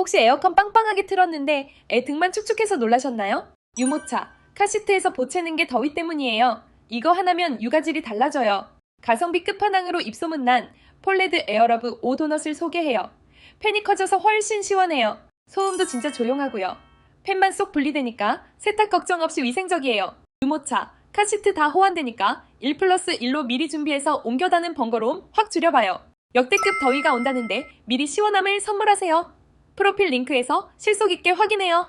혹시 에어컨 빵빵하게 틀었는데 애 등만 축축해서 놀라셨나요? 유모차, 카시트에서 보채는 게 더위 때문이에요. 이거 하나면 육아질이 달라져요. 가성비 끝판왕으로 입소문난 폴레드 에어러브 5도넛을 소개해요. 팬이 커져서 훨씬 시원해요. 소음도 진짜 조용하고요. 팬만 쏙 분리되니까 세탁 걱정 없이 위생적이에요. 유모차, 카시트 다 호환되니까 1+1로 미리 준비해서 옮겨다는 번거로움 확 줄여봐요. 역대급 더위가 온다는데 미리 시원함을 선물하세요. 프로필 링크에서 실속 있게 확인해요.